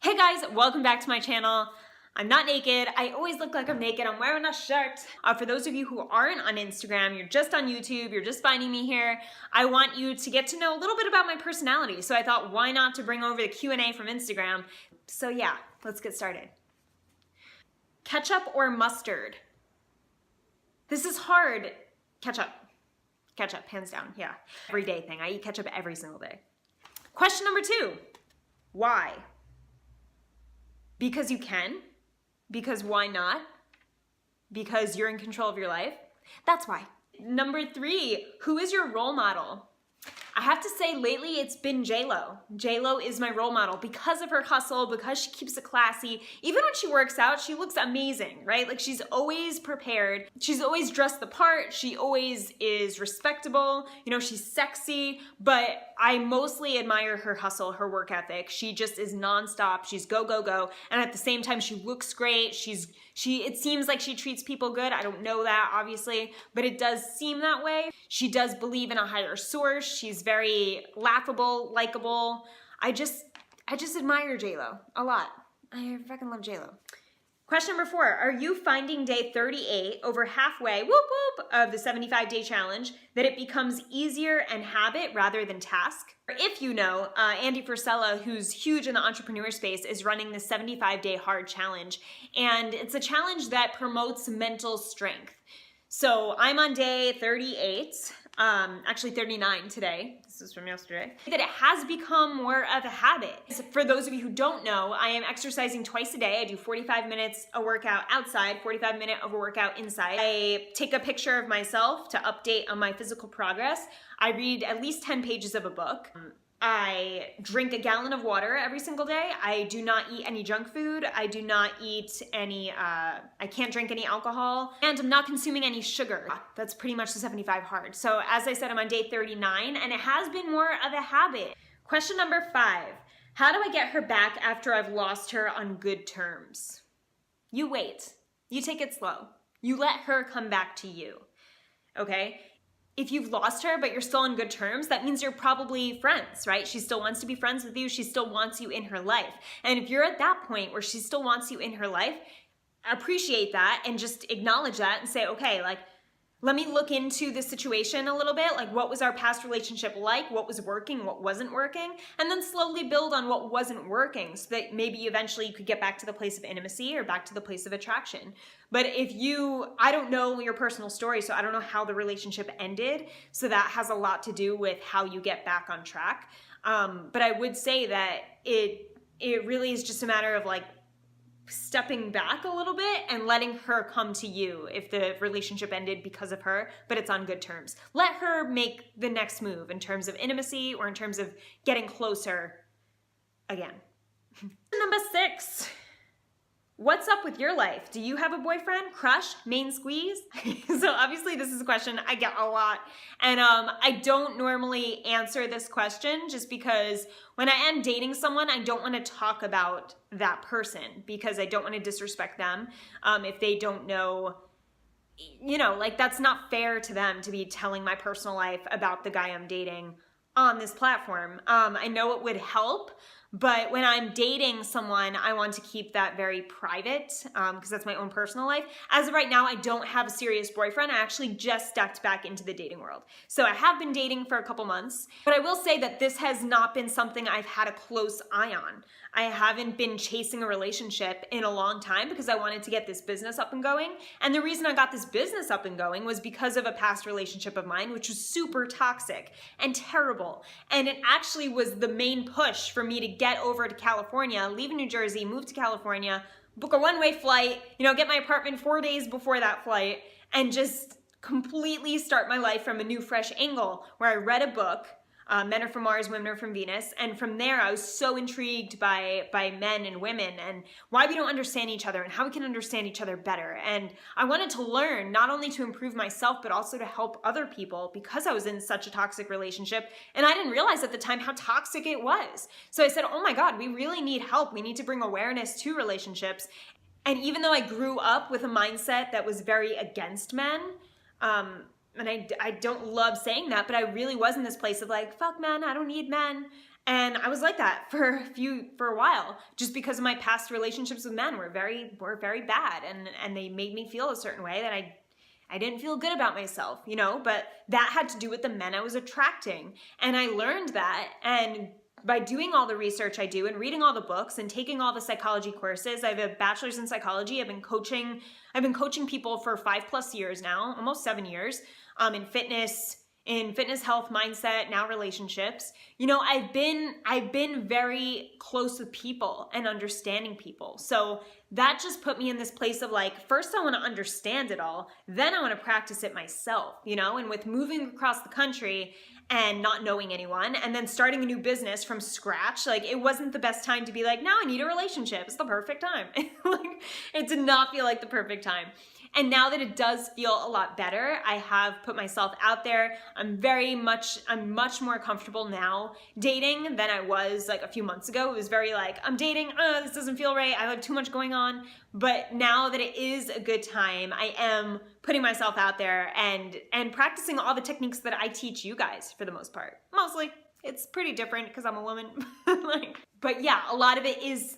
Hey guys, welcome back to my channel. I'm not naked. I always look like I'm naked. I'm wearing a shirt. For those of you who aren't on Instagram, you're just on YouTube, you're just finding me here, I want you to get to know a little bit about my personality. So I thought, why not to bring over the Q&A from Instagram? So yeah, let's get started. Ketchup or mustard? This is hard. Ketchup. Ketchup, hands down, yeah. Everyday thing. I eat ketchup every single day. Question number 2. Why? Because you can? Because why not? Because you're in control of your life? That's why. Number 3, who is your role model? I have to say lately it's been J-Lo. J-Lo is my role model because of her hustle, because she keeps it classy. Even when she works out, she looks amazing, right? Like she's always prepared. She's always dressed the part. She always is respectable. You know, she's sexy, but I mostly admire her hustle, her work ethic. She just is nonstop. She's go, go, go. And at the same time, she looks great. It seems like she treats people good. I don't know that, obviously, but it does seem that way. She does believe in a higher source. She's very laughable, likable. I just admire J-Lo a lot. I fucking love J-Lo. Question number 4, are you finding day 38, over halfway, whoop whoop, of the 75-day challenge, that it becomes easier and habit rather than task? If you know, Andy Frisella, who's huge in the entrepreneur space, is running the 75-day hard challenge. And it's a challenge that promotes mental strength. So I'm on day 38, actually 39 today. This is from yesterday. That it has become more of a habit. For those of you who don't know, I am exercising twice a day. I do 45 minutes a workout outside, 45 minutes of a workout inside. I take a picture of myself to update on my physical progress. I read at least 10 pages of a book. I drink a gallon of water every single day. I do not eat any junk food. I do not eat any, I can't drink any alcohol, and I'm not consuming any sugar. That's pretty much the 75 hard. So as I said, I'm on day 39, and it has been more of a habit. Question number 5, how do I get her back after I've lost her on good terms? You wait. You take it slow. You let her come back to you, okay? If you've lost her, but you're still on good terms, that means you're probably friends, right? She still wants to be friends with you. She still wants you in her life. And if you're at that point where she still wants you in her life, appreciate that and just acknowledge that and say, okay, like, let me look into the situation a little bit. Like, what was our past relationship like? What was working? What wasn't working? And then slowly build on what wasn't working so that maybe eventually you could get back to the place of intimacy or back to the place of attraction. But I don't know your personal story, so I don't know how the relationship ended. So that has a lot to do with how you get back on track. But I would say that it really is just a matter of like, stepping back a little bit and letting her come to you if the relationship ended because of her, but it's on good terms. Let her make the next move in terms of intimacy or in terms of getting closer again. Number 6. What's up with your life? Do you have a boyfriend, crush, main squeeze? So obviously this is a question I get a lot. And I don't normally answer this question just because when I am dating someone, I don't want to talk about that person because I don't want to disrespect them if they don't know, you know, like that's not fair to them to be telling my personal life about the guy I'm dating on this platform. I know it would help, but when I'm dating someone, I want to keep that very private because that's my own personal life. As of right now, I don't have a serious boyfriend. I actually just stepped back into the dating world. So I have been dating for a couple months, but I will say that this has not been something I've had a close eye on. I haven't been chasing a relationship in a long time because I wanted to get this business up and going. And the reason I got this business up and going was because of a past relationship of mine, which was super toxic and terrible. And it actually was the main push for me to get over to California, leave New Jersey, move to California, book a one-way flight, you know, get my apartment 4 days before that flight, and just completely start my life from a new, fresh angle where I read a book, Men Are From Mars, Women Are From Venus. And from there, I was so intrigued by men and women and why we don't understand each other and how we can understand each other better. And I wanted to learn not only to improve myself, but also to help other people because I was in such a toxic relationship. And I didn't realize at the time how toxic it was. So I said, oh my God, we really need help. We need to bring awareness to relationships. And even though I grew up with a mindset that was very against men, and I don't love saying that, but I really was in this place of like, fuck men, I don't need men. And I was like that for a while, just because of my past relationships with men were very bad, and they made me feel a certain way that I didn't feel good about myself, you know, but that had to do with the men I was attracting. And I learned that, and by doing all the research I do and reading all the books and taking all the psychology courses, I have a bachelor's in psychology. I've been coaching people for 5+ years now, almost 7 years, in fitness, health, mindset, now relationships. You know, I've been very close with people and understanding people. So that just put me in this place of like, first I want to understand it all, then I want to practice it myself, you know? And with moving across the country and not knowing anyone, and then starting a new business from scratch, like, it wasn't the best time to be like, now I need a relationship. It's the perfect time. Like, it did not feel like the perfect time. And now that it does feel a lot better, I have put myself out there. I'm much more comfortable now dating than I was like a few months ago. It was very like, I'm dating, this doesn't feel right, I have too much going on. But now that it is a good time, I am putting myself out there and practicing all the techniques that I teach you guys for the most part. Mostly. It's pretty different because I'm a woman. But yeah, a lot of it is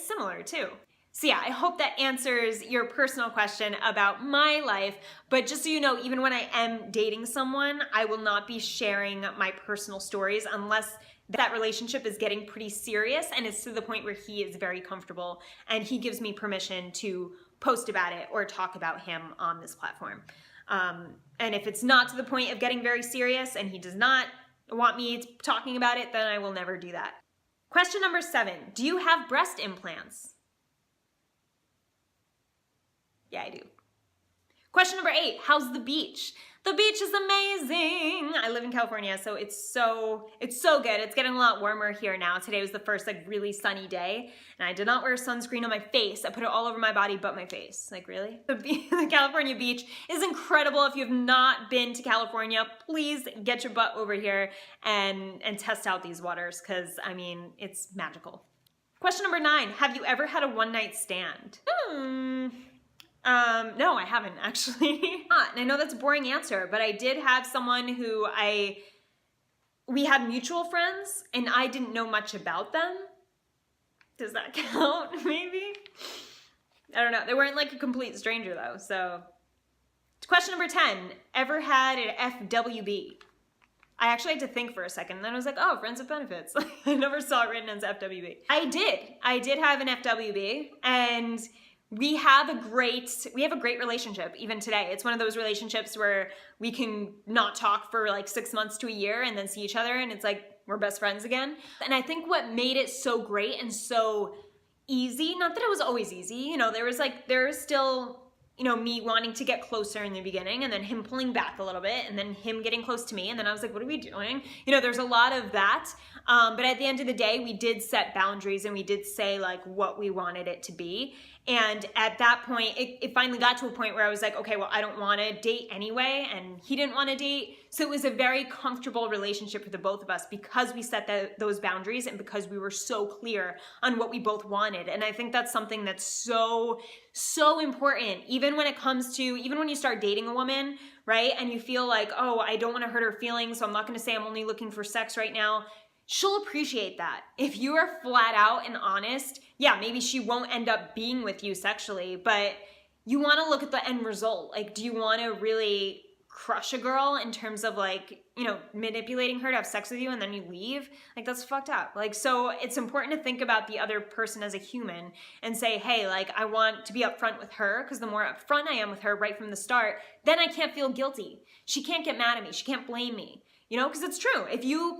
similar too. So yeah, I hope that answers your personal question about my life. But just so you know, even when I am dating someone, I will not be sharing my personal stories unless that relationship is getting pretty serious and it's to the point where he is very comfortable and he gives me permission to post about it or talk about him on this platform. And if it's not to the point of getting very serious and he does not want me talking about it, then I will never do that. Question number 7, do you have breast implants? Yeah, I do. Question number 8, how's the beach? The beach is amazing. I live in California, so it's so good. It's getting a lot warmer here now. Today was the first like really sunny day, and I did not wear sunscreen on my face. I put it all over my body but my face. Like, really? The California beach is incredible. If you have not been to California, please get your butt over here and test out these waters, because I mean, it's magical. Question number 9, have you ever had a one-night stand? No, I haven't actually. And I know that's a boring answer, but I did have someone who we had mutual friends and I didn't know much about them. Does that count? Maybe? I don't know. They weren't like a complete stranger though, so. Question number 10, ever had an FWB? I actually had to think for a second, and then I was like, oh, friends with benefits. I never saw it written as FWB. I did have an FWB, and we have a great relationship even today. It's one of those relationships where we can not talk for like 6 months to a year and then see each other and it's like we're best friends again. And I think what made it so great and so easy, not that it was always easy, you know, there was still, you know, me wanting to get closer in the beginning and then him pulling back a little bit and then him getting close to me and then I was like, what are we doing? You know, there's a lot of that. But at the end of the day, we did set boundaries and we did say like what we wanted it to be. And at that point, it finally got to a point where I was like, okay, well, I don't want to date anyway. And he didn't want to date. So it was a very comfortable relationship for the both of us because we set those boundaries and because we were so clear on what we both wanted. And I think that's something that's so important, even when you start dating a woman, right? And you feel like, oh, I don't want to hurt her feelings, so I'm not going to say I'm only looking for sex right now. She'll appreciate that. If you are flat out and honest, yeah, maybe she won't end up being with you sexually, but you want to look at the end result. Like, do you want to really crush a girl in terms of like, you know, manipulating her to have sex with you and then you leave? Like, that's fucked up. Like, so it's important to think about the other person as a human and say, hey, like, I want to be upfront with her, because the more upfront I am with her right from the start, then I can't feel guilty. She can't get mad at me. She can't blame me. You know, because it's true. If you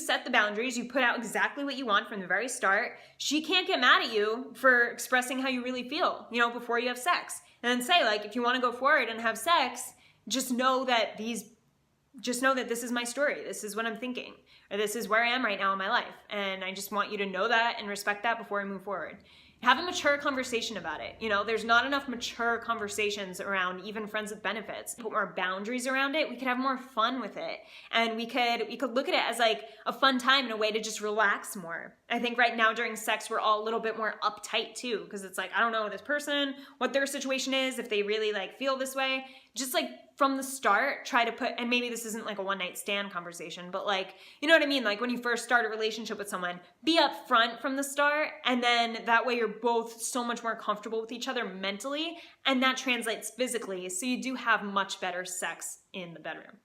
set the boundaries, you put out exactly what you want from the very start, she can't get mad at you for expressing how you really feel, you know, before you have sex. And then say, like, if you want to go forward and have sex, just know that this is my story. This is what I'm thinking, or this is where I am right now in my life. And I just want you to know that and respect that before I move forward. Have a mature conversation about it. You know, there's not enough mature conversations around even friends with benefits. Put more boundaries around it. We could have more fun with it. And we could look at it as like a fun time and a way to just relax more. I think right now during sex, we're all a little bit more uptight too, because it's like, I don't know this person, what their situation is, if they really like feel this way. Just like from the start try to put, and maybe this isn't like a one night stand conversation, but like, you know what I mean? Like when you first start a relationship with someone, be upfront from the start, and then that way you're both so much more comfortable with each other mentally, and that translates physically, so you do have much better sex in the bedroom.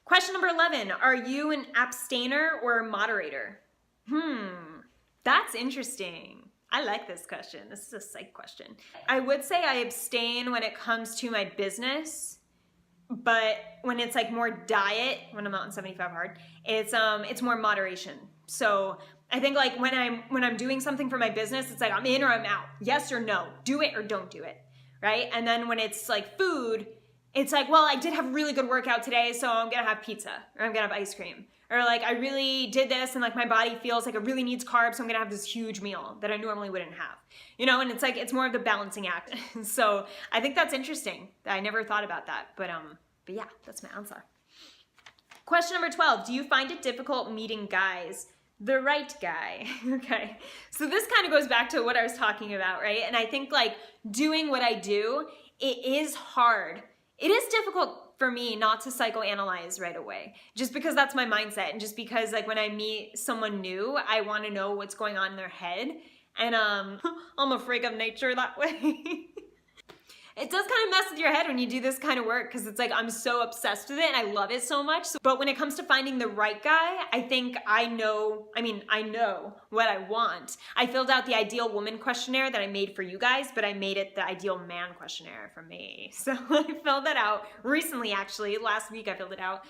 Question number 11, are you an abstainer or a moderator? That's interesting. I like this question. This is a psych question. I would say I abstain when it comes to my business, but when it's like more diet, when I'm out in 75 hard, it's more moderation. So I think like when I'm doing something for my business, it's like I'm in or I'm out. Yes or no. Do it or don't do it, right? And then when it's like food, it's like, well, I did have a really good workout today, so I'm gonna have pizza or I'm gonna have ice cream. Or like, I really did this and like my body feels like it really needs carbs, so I'm gonna have this huge meal that I normally wouldn't have. You know, and it's like, it's more of the balancing act. So I think that's interesting. I never thought about that, but yeah, that's my answer. Question number 12, do you find it difficult meeting guys? The right guy. Okay, so this kind of goes back to what I was talking about, right? And I think like doing what I do, it is hard. It is difficult for me not to psychoanalyze right away, just because that's my mindset, and just because like when I meet someone new, I want to know what's going on in their head, and I'm a freak of nature that way. It does kind of mess with your head when you do this kind of work, because it's like I'm so obsessed with it and I love it so much. But when it comes to finding the right guy, I think I know what I want. I filled out the ideal woman questionnaire that I made for you guys, but I made it the ideal man questionnaire for me. So I filled that out recently, actually. Last week I filled it out.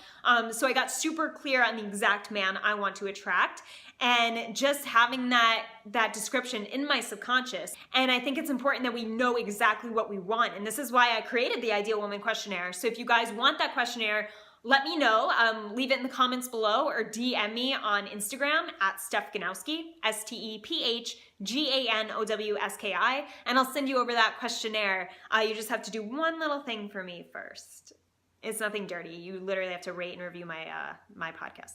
So I got super clear on the exact man I want to attract. And just having that description in my subconscious. And I think it's important that we know exactly what we want. And this is why I created the Ideal Woman questionnaire. So if you guys want that questionnaire, let me know. Leave it in the comments below or DM me on Instagram at Steph Ganowski, STEPHGANOWSKI, and I'll send you over that questionnaire. You just have to do one little thing for me first. It's nothing dirty. You literally have to rate and review my podcast.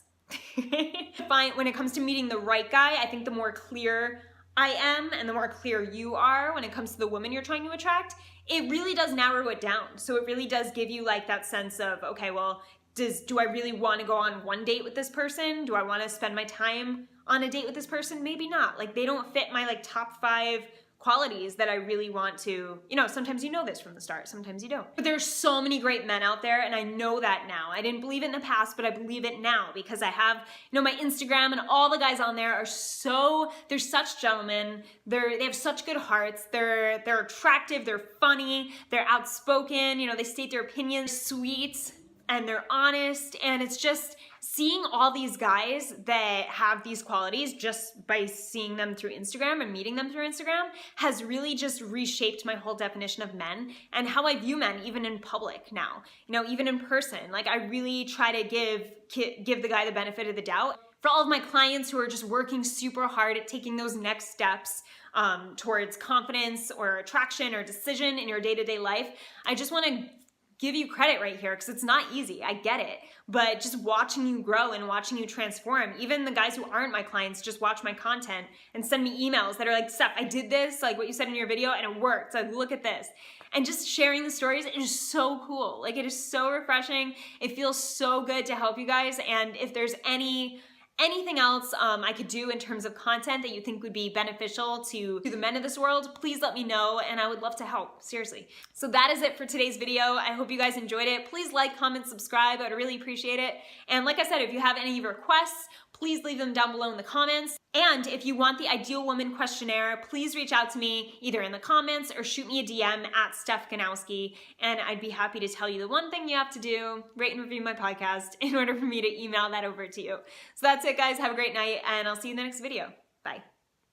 When it comes to meeting the right guy, I think the more clear I am and the more clear you are when it comes to the woman you're trying to attract, it really does narrow it down. So it really does give you like that sense of, okay, well, do I really want to go on one date with this person? Do I want to spend my time on a date with this person? Maybe not. Like they don't fit my like top 5 qualities that I really want to, you know, sometimes you know this from the start, sometimes you don't. But there's so many great men out there, and I know that now. I didn't believe it in the past, but I believe it now because I have, you know, my Instagram, and all the guys on there are they're such gentlemen. They have such good hearts. They're attractive, they're funny, they're outspoken, you know, they state their opinions, sweet, and they're honest, and it's just seeing all these guys that have these qualities just by seeing them through Instagram and meeting them through Instagram has really just reshaped my whole definition of men and how I view men even in public now, you know, even in person. Like I really try to give the guy the benefit of the doubt. For all of my clients who are just working super hard at taking those next steps towards confidence or attraction or decision in your day-to-day life, I just want to give you credit right here because it's not easy. I get it. But just watching you grow and watching you transform, even the guys who aren't my clients just watch my content and send me emails that are like, Steph, I did this, like what you said in your video, and it worked. Like, look at this. And just sharing the stories is so cool. Like, it is so refreshing. It feels so good to help you guys. And if there's anything else I could do in terms of content that you think would be beneficial to the men of this world, please let me know, and I would love to help, seriously. So that is it for today's video. I hope you guys enjoyed it. Please like, comment, subscribe. I'd really appreciate it. And like I said, if you have any requests, please leave them down below in the comments. And if you want the Ideal Woman questionnaire, please reach out to me either in the comments or shoot me a DM at Steph Ganowski, and I'd be happy to tell you the one thing you have to do, rate and review my podcast in order for me to email that over to you. So that's it, guys. Have a great night, and I'll see you in the next video. Bye.